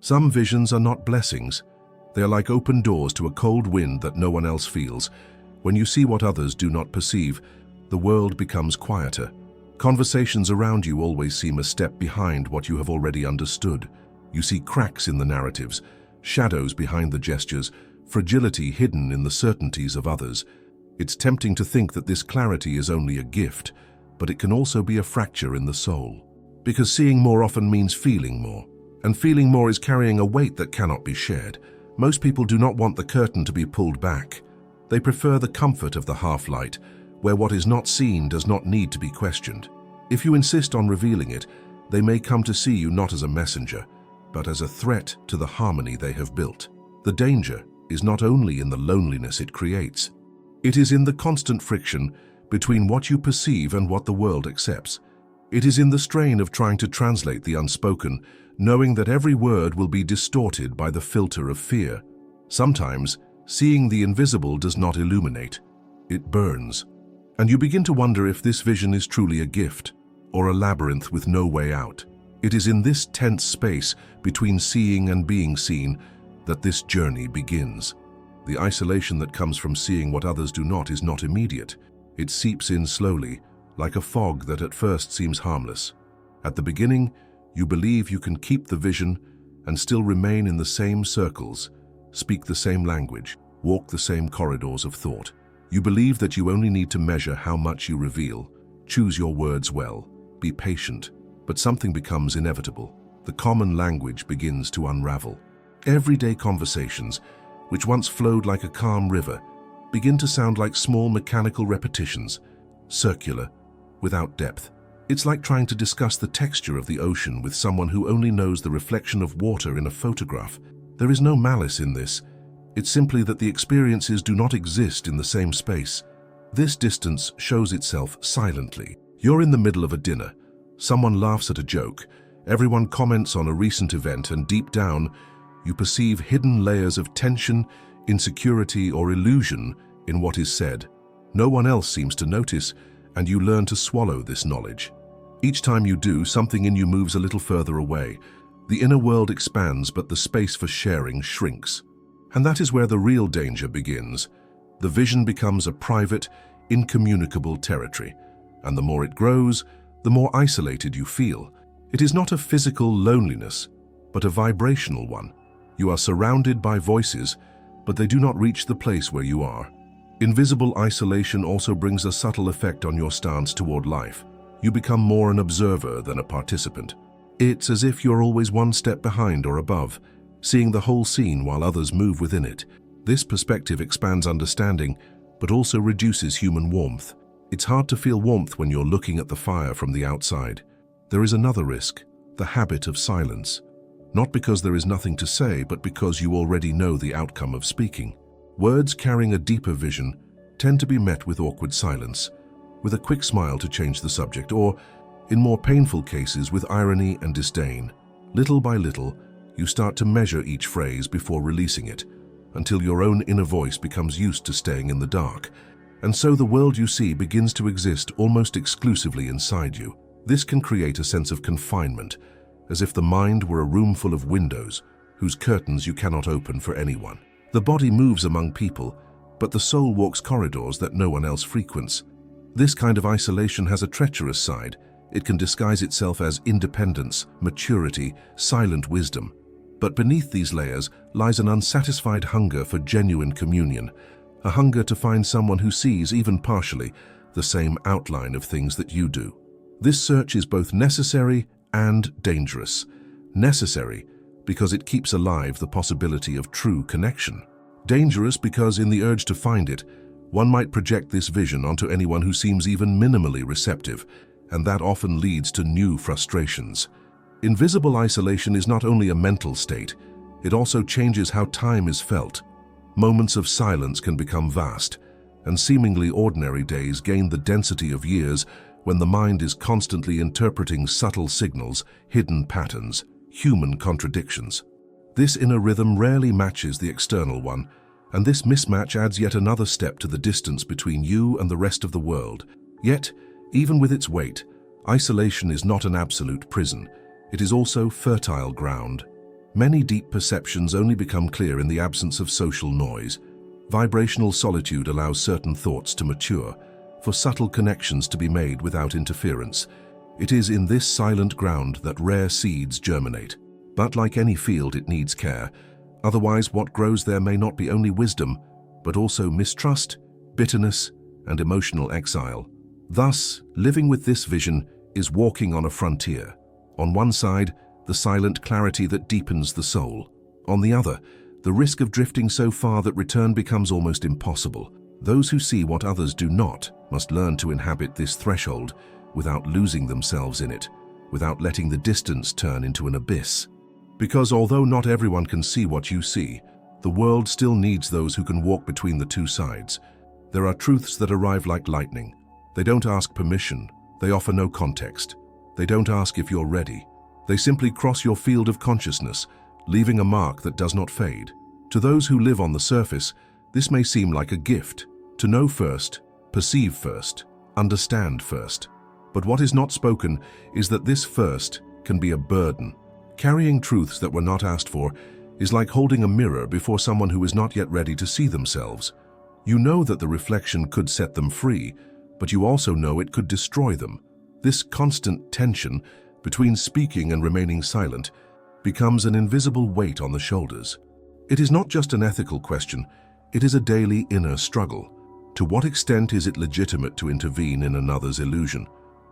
Some visions are not blessings. They are like open doors to a cold wind that no one else feels. When you see what others do not perceive, the world becomes quieter. Conversations around you always seem a step behind what you have already understood. You see cracks in the narratives, shadows behind the gestures, fragility hidden in the certainties of others. It's tempting to think that this clarity is only a gift, but it can also be a fracture in the soul. Because seeing more often means feeling more, and feeling more is carrying a weight that cannot be shared. Most people do not want the curtain to be pulled back. They prefer the comfort of the half-light, where what is not seen does not need to be questioned. If you insist on revealing it, they may come to see you not as a messenger, but as a threat to the harmony they have built. The danger is not only in the loneliness it creates. It is in the constant friction between what you perceive and what the world accepts. It is in the strain of trying to translate the unspoken, knowing that every word will be distorted by the filter of fear. Sometimes, seeing the invisible does not illuminate, it burns. And you begin to wonder if this vision is truly a gift, or a labyrinth with no way out. It is in this tense space between seeing and being seen that this journey begins. The isolation that comes from seeing what others do not is not immediate. It seeps in slowly, like a fog that at first seems harmless. At the beginning, you believe you can keep the vision and still remain in the same circles, speak the same language, walk the same corridors of thought. You believe that you only need to measure how much you reveal, choose your words well, be patient, but something becomes inevitable. The common language begins to unravel. Everyday conversations, which once flowed like a calm river, begin to sound like small mechanical repetitions, circular, without depth. It's like trying to discuss the texture of the ocean with someone who only knows the reflection of water in a photograph. There is no malice in this. It's simply that the experiences do not exist in the same space. This distance shows itself silently. You're in the middle of a dinner. Someone laughs at a joke. Everyone comments on a recent event, and deep down, you perceive hidden layers of tension, insecurity, or illusion in what is said. No one else seems to notice, and you learn to swallow this knowledge. Each time you do, something in you moves a little further away. The inner world expands, but the space for sharing shrinks. And that is where the real danger begins. The vision becomes a private, incommunicable territory, and the more it grows, the more isolated you feel. It is not a physical loneliness, but a vibrational one. You are surrounded by voices, but they do not reach the place where you are. Invisible isolation also brings a subtle effect on your stance toward life. You become more an observer than a participant. It's as if you're always one step behind or above, seeing the whole scene while others move within it. This perspective expands understanding, but also reduces human warmth. It's hard to feel warmth when you're looking at the fire from the outside. There is another risk, the habit of silence. Not because there is nothing to say, but because you already know the outcome of speaking. Words carrying a deeper vision tend to be met with awkward silence, with a quick smile to change the subject, or, in more painful cases, with irony and disdain. Little by little, you start to measure each phrase before releasing it, until your own inner voice becomes used to staying in the dark. And so the world you see begins to exist almost exclusively inside you. This can create a sense of confinement, as if the mind were a room full of windows, whose curtains you cannot open for anyone. The body moves among people, but the soul walks corridors that no one else frequents. This kind of isolation has a treacherous side. It can disguise itself as independence, maturity, silent wisdom. But beneath these layers lies an unsatisfied hunger for genuine communion, a hunger to find someone who sees, even partially, the same outline of things that you do. This search is both necessary and dangerous. Necessary because it keeps alive the possibility of true connection. Dangerous because in the urge to find it, one might project this vision onto anyone who seems even minimally receptive, and that often leads to new frustrations. Invisible isolation is not only a mental state, it also changes how time is felt. Moments of silence can become vast, and seemingly ordinary days gain the density of years when the mind is constantly interpreting subtle signals, hidden patterns, human contradictions. This inner rhythm rarely matches the external one, and this mismatch adds yet another step to the distance between you and the rest of the world. Yet, even with its weight, isolation is not an absolute prison. It is also fertile ground. Many deep perceptions only become clear in the absence of social noise. Vibrational solitude allows certain thoughts to mature, for subtle connections to be made without interference. It is in this silent ground that rare seeds germinate. But like any field, it needs care. Otherwise, what grows there may not be only wisdom, but also mistrust, bitterness, and emotional exile. Thus, living with this vision is walking on a frontier. On one side, the silent clarity that deepens the soul. On the other, the risk of drifting so far that return becomes almost impossible. Those who see what others do not must learn to inhabit this threshold without losing themselves in it, without letting the distance turn into an abyss. Because although not everyone can see what you see, the world still needs those who can walk between the two sides. There are truths that arrive like lightning. They don't ask permission. They offer no context. They don't ask if you're ready. They simply cross your field of consciousness, leaving a mark that does not fade. To those who live on the surface, this may seem like a gift. To know first, perceive first, understand first. But what is not spoken is that this first can be a burden. Carrying truths that were not asked for is like holding a mirror before someone who is not yet ready to see themselves. You know that the reflection could set them free, but you also know it could destroy them. This constant tension between speaking and remaining silent becomes an invisible weight on the shoulders. It is not just an ethical question, it is a daily inner struggle. To what extent is it legitimate to intervene in another's illusion?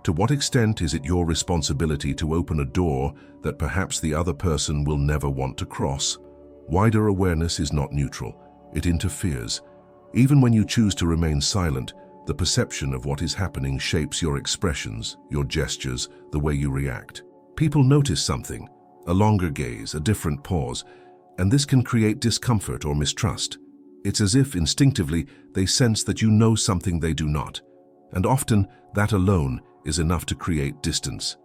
To what extent is it your responsibility to open a door that perhaps the other person will never want to cross? Wider awareness is not neutral, it interferes. Even when you choose to remain silent, the perception of what is happening shapes your expressions, your gestures, the way you react. People notice something, a longer gaze, a different pause, and this can create discomfort or mistrust. It's as if instinctively they sense that you know something they do not, and often that alone is enough to create distance.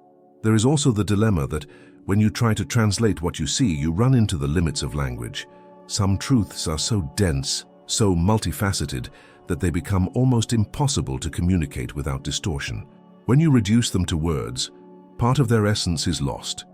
There is also the dilemma that when you try to translate what you see, you run into the limits of language. Some truths are so dense, so multifaceted, that they become almost impossible to communicate without distortion. When you reduce them to words, part of their essence is lost,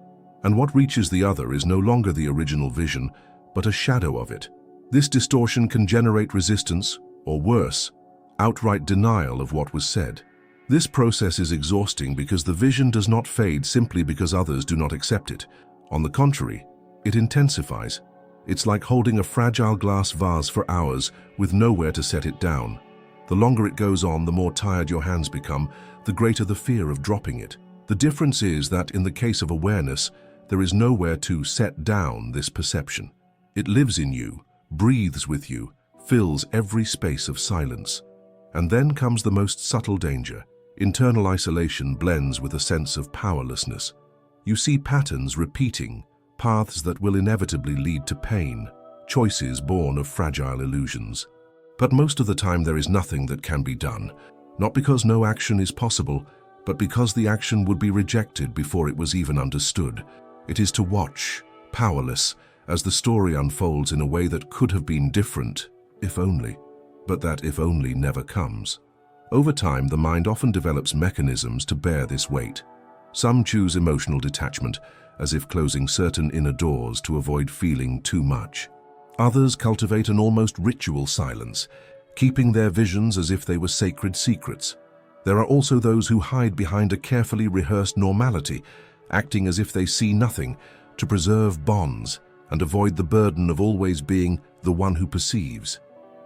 and what reaches the other is no longer the original vision, but a shadow of it. This distortion can generate resistance, or worse, outright denial of what was said. This process is exhausting because the vision does not fade simply because others do not accept it. On the contrary, it intensifies. It's like holding a fragile glass vase for hours with nowhere to set it down. The longer it goes on, the more tired your hands become, the greater the fear of dropping it. The difference is that in the case of awareness, there is nowhere to set down this perception. It lives in you, breathes with you, fills every space of silence. And then comes the most subtle danger. Internal isolation blends with a sense of powerlessness. You see patterns repeating, paths that will inevitably lead to pain, choices born of fragile illusions. But most of the time there is nothing that can be done, not because no action is possible, but because the action would be rejected before it was even understood. It is to watch, powerless, as the story unfolds in a way that could have been different, if only. But that if only never comes. Over time, the mind often develops mechanisms to bear this weight. Some choose emotional detachment, as if closing certain inner doors to avoid feeling too much. Others cultivate an almost ritual silence, keeping their visions as if they were sacred secrets. There are also those who hide behind a carefully rehearsed normality, acting as if they see nothing, to preserve bonds and avoid the burden of always being the one who perceives.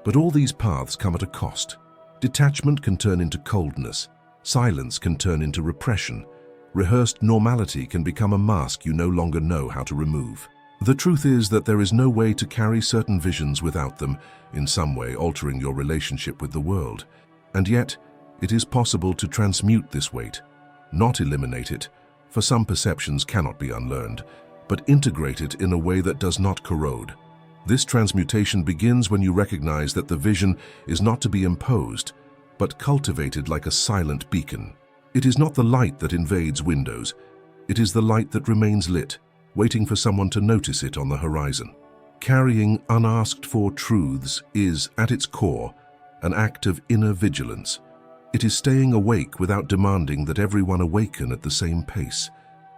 But all these paths come at a cost. Detachment can turn into coldness. Silence can turn into repression. Rehearsed normality can become a mask you no longer know how to remove. The truth is that there is no way to carry certain visions without them, in some way altering your relationship with the world. And yet, it is possible to transmute this weight, not eliminate it, for some perceptions cannot be unlearned, but integrate it in a way that does not corrode. This transmutation begins when you recognize that the vision is not to be imposed, but cultivated like a silent beacon. It is not the light that invades windows. It is the light that remains lit, waiting for someone to notice it on the horizon. Carrying unasked-for truths is, at its core, an act of inner vigilance. It is staying awake without demanding that everyone awaken at the same pace.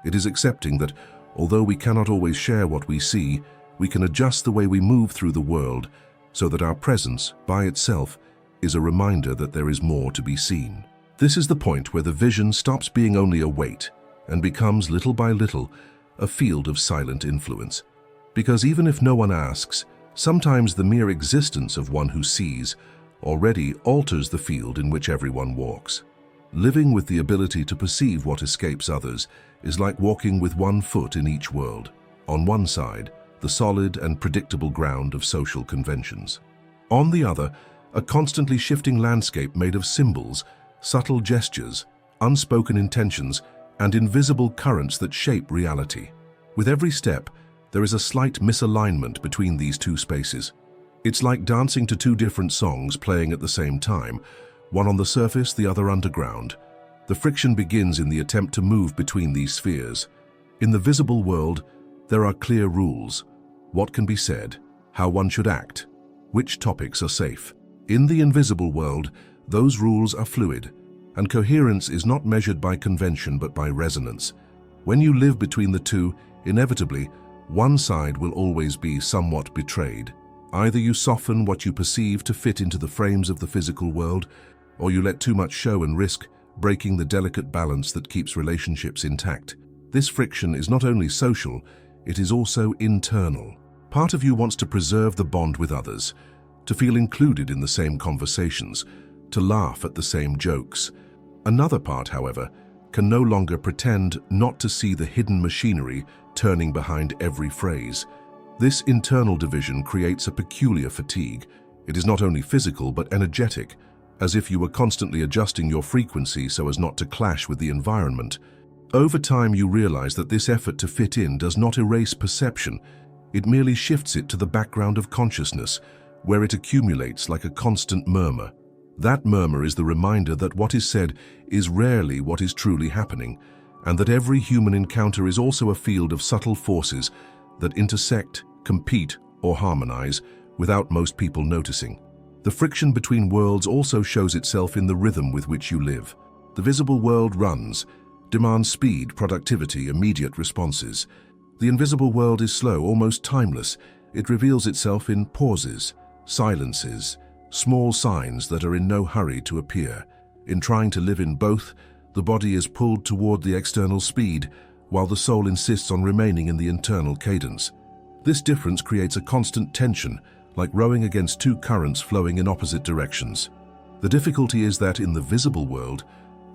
It is accepting that, Although we cannot always share what we see, we can adjust the way we move through the world so that our presence, by itself, is a reminder that there is more to be seen. This is the point where the vision stops being only a weight and becomes, little by little, a field of silent influence. Because even if no one asks, sometimes the mere existence of one who sees already alters the field in which everyone walks. Living with the ability to perceive what escapes others is like walking with one foot in each world. On one side, the solid and predictable ground of social conventions. On the other, a constantly shifting landscape made of symbols, subtle gestures, unspoken intentions, and invisible currents that shape reality. With every step, there is a slight misalignment between these two spaces. It's like dancing to two different songs playing at the same time, one on the surface, the other underground. The friction begins in the attempt to move between these spheres. In the visible world, there are clear rules: what can be said, how one should act, which topics are safe. In the invisible world, those rules are fluid, and coherence is not measured by convention but by resonance. When you live between the two, inevitably, one side will always be somewhat betrayed. Either you soften what you perceive to fit into the frames of the physical world, or you let too much show and risk breaking the delicate balance that keeps relationships intact. This friction is not only social, it is also internal. Part of you wants to preserve the bond with others, to feel included in the same conversations, to laugh at the same jokes. Another part, however, can no longer pretend not to see the hidden machinery turning behind every phrase. This internal division creates a peculiar fatigue. It is not only physical but energetic, as if you were constantly adjusting your frequency so as not to clash with the environment. Over time, you realize that this effort to fit in does not erase perception. It merely shifts it to the background of consciousness, where it accumulates like a constant murmur. That murmur is the reminder that what is said is rarely what is truly happening, and that every human encounter is also a field of subtle forces that intersect, compete, or harmonize without most people noticing. The friction between worlds also shows itself in the rhythm with which you live. The visible world runs, demands speed, productivity, immediate responses. The invisible world is slow, almost timeless. It reveals itself in pauses, silences, small signs that are in no hurry to appear. In trying to live in both, the body is pulled toward the external speed, while the soul insists on remaining in the internal cadence. This difference creates a constant tension, like rowing against two currents flowing in opposite directions. The difficulty is that in the visible world,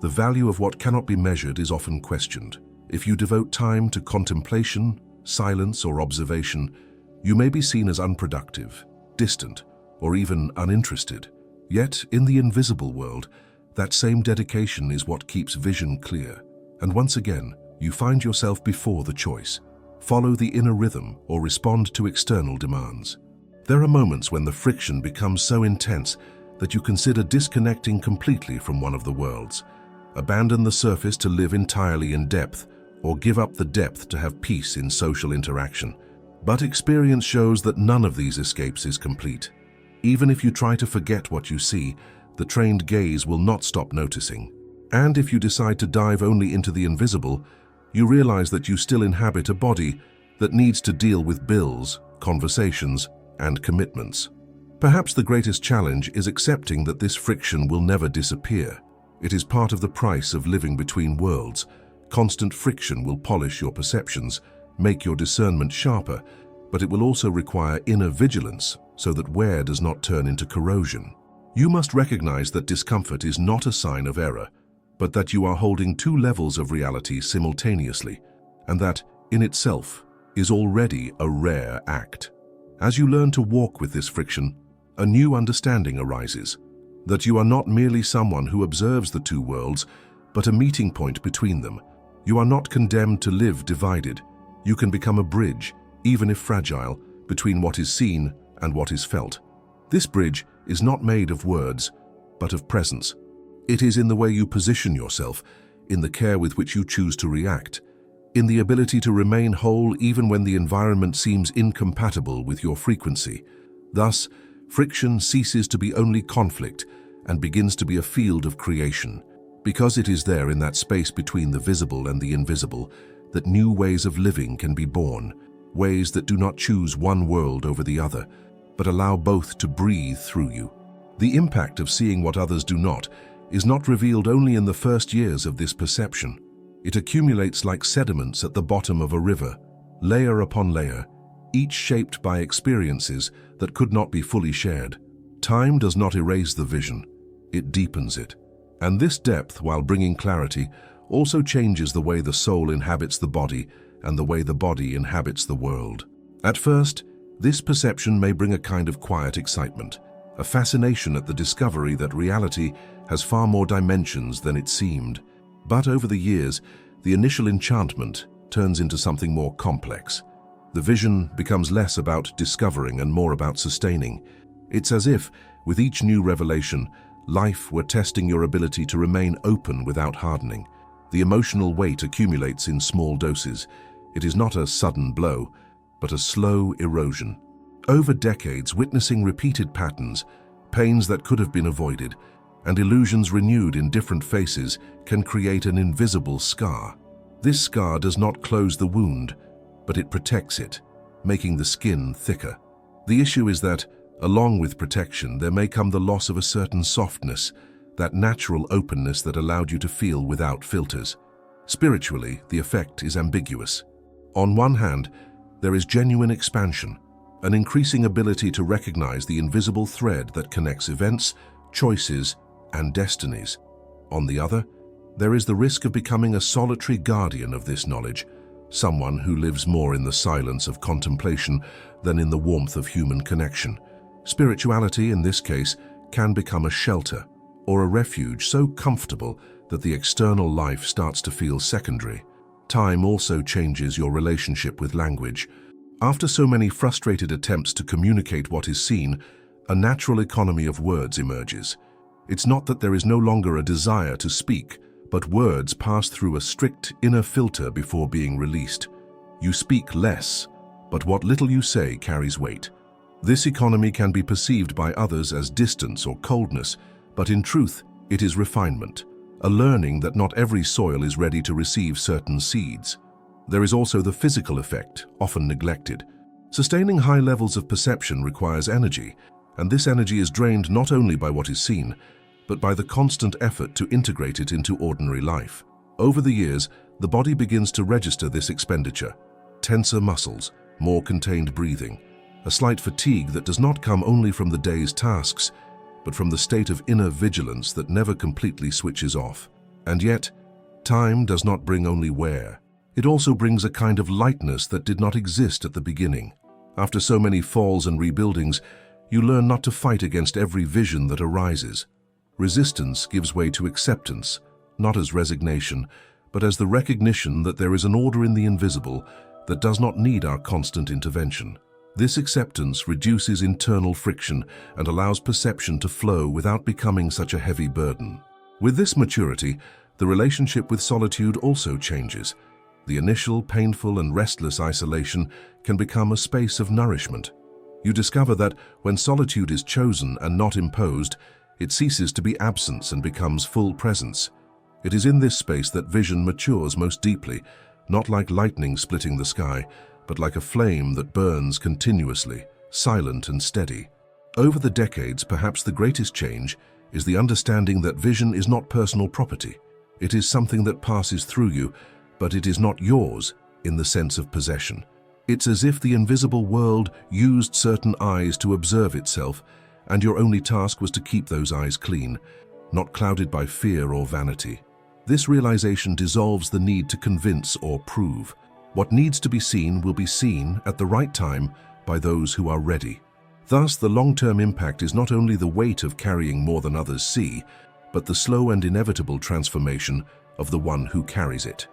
the value of what cannot be measured is often questioned. If you devote time to contemplation, silence, or observation, you may be seen as unproductive, distant, or even uninterested. Yet, in the invisible world, that same dedication is what keeps vision clear. And once again, you find yourself before the choice: follow the inner rhythm or respond to external demands. There are moments when the friction becomes so intense that you consider disconnecting completely from one of the worlds. Abandon the surface to live entirely in depth, or give up the depth to have peace in social interaction. But experience shows that none of these escapes is complete. Even if you try to forget what you see, the trained gaze will not stop noticing. And if you decide to dive only into the invisible, you realize that you still inhabit a body that needs to deal with bills, conversations, and commitments. Perhaps the greatest challenge is accepting that this friction will never disappear. It is part of the price of living between worlds. Constant friction will polish your perceptions, make your discernment sharper, but it will also require inner vigilance so that wear does not turn into corrosion. You must recognize that discomfort is not a sign of error, but that you are holding two levels of reality simultaneously, and that, in itself, is already a rare act. As you learn to walk with this friction, a new understanding arises, that you are not merely someone who observes the two worlds, but a meeting point between them. You are not condemned to live divided. You can become a bridge, even if fragile, between what is seen and what is felt. This bridge is not made of words, but of presence. It is in the way you position yourself, in the care with which you choose to react, in the ability to remain whole even when the environment seems incompatible with your frequency. Thus, friction ceases to be only conflict and begins to be a field of creation. Because it is there in that space between the visible and the invisible, that new ways of living can be born, ways that do not choose one world over the other, but allow both to breathe through you. The impact of seeing what others do not is not revealed only in the first years of this perception. It accumulates like sediments at the bottom of a river, layer upon layer, each shaped by experiences that could not be fully shared. Time does not erase the vision, it deepens it. And this depth, while bringing clarity, also changes the way the soul inhabits the body and the way the body inhabits the world. At first, this perception may bring a kind of quiet excitement, a fascination at the discovery that reality has far more dimensions than it seemed. But over the years, the initial enchantment turns into something more complex. The vision becomes less about discovering and more about sustaining. It's as if, with each new revelation, life were testing your ability to remain open without hardening. The emotional weight accumulates in small doses. It is not a sudden blow, but a slow erosion. Over decades, witnessing repeated patterns, pains that could have been avoided, and illusions renewed in different faces can create an invisible scar. This scar does not close the wound, but it protects it, making the skin thicker. The issue is that, along with protection, there may come the loss of a certain softness, that natural openness that allowed you to feel without filters. Spiritually, the effect is ambiguous. On one hand, there is genuine expansion, an increasing ability to recognize the invisible thread that connects events, choices, and destinies. On the other, there is the risk of becoming a solitary guardian of this knowledge, someone who lives more in the silence of contemplation than in the warmth of human connection. Spirituality, in this case, can become a shelter or a refuge so comfortable that the external life starts to feel secondary. Time also changes your relationship with language. After so many frustrated attempts to communicate what is seen, a natural economy of words emerges. It's not that there is no longer a desire to speak, but words pass through a strict inner filter before being released. You speak less, but what little you say carries weight. This economy can be perceived by others as distance or coldness, but in truth, it is refinement, a learning that not every soil is ready to receive certain seeds. There is also the physical effect, often neglected. Sustaining high levels of perception requires energy, and this energy is drained not only by what is seen, but by the constant effort to integrate it into ordinary life. Over the years, the body begins to register this expenditure. Tenser muscles, more contained breathing, a slight fatigue that does not come only from the day's tasks, but from the state of inner vigilance that never completely switches off. And yet, time does not bring only wear. It also brings a kind of lightness that did not exist at the beginning. After so many falls and rebuildings, you learn not to fight against every vision that arises. Resistance gives way to acceptance, not as resignation, but as the recognition that there is an order in the invisible that does not need our constant intervention. This acceptance reduces internal friction and allows perception to flow without becoming such a heavy burden. With this maturity, the relationship with solitude also changes. The initial painful and restless isolation can become a space of nourishment. You discover that when solitude is chosen and not imposed, it ceases to be absence and becomes full presence. It is in this space that vision matures most deeply, not like lightning splitting the sky, but like a flame that burns continuously, silent and steady. Over the decades, perhaps the greatest change is the understanding that vision is not personal property. It is something that passes through you, but it is not yours in the sense of possession. It's as if the invisible world used certain eyes to observe itself, and your only task was to keep those eyes clean, not clouded by fear or vanity. This realization dissolves the need to convince or prove. What needs to be seen will be seen at the right time by those who are ready. Thus, the long-term impact is not only the weight of carrying more than others see, but the slow and inevitable transformation of the one who carries it.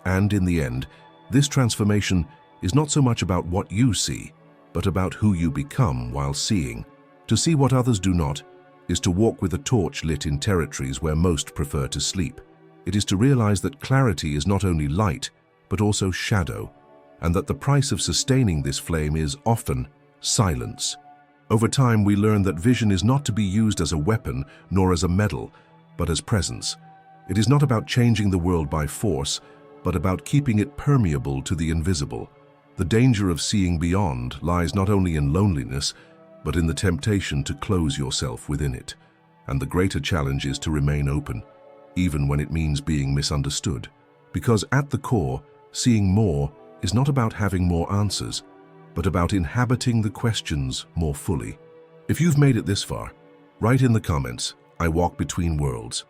And in the end, this transformation is not so much about what you see, but about who you become while seeing. To see what others do not is to walk with a torch lit in territories where most prefer to sleep. It is to realize that clarity is not only light, but also shadow, and that the price of sustaining this flame is often silence. Over time, we learn that vision is not to be used as a weapon nor as a medal, but as presence. It is not about changing the world by force, but about keeping it permeable to the invisible. The danger of seeing beyond lies not only in loneliness, but in the temptation to close yourself within it. And the greater challenge is to remain open, even when it means being misunderstood. Because at the core, seeing more is not about having more answers, but about inhabiting the questions more fully. If you've made it this far, write in the comments, "I walk between worlds."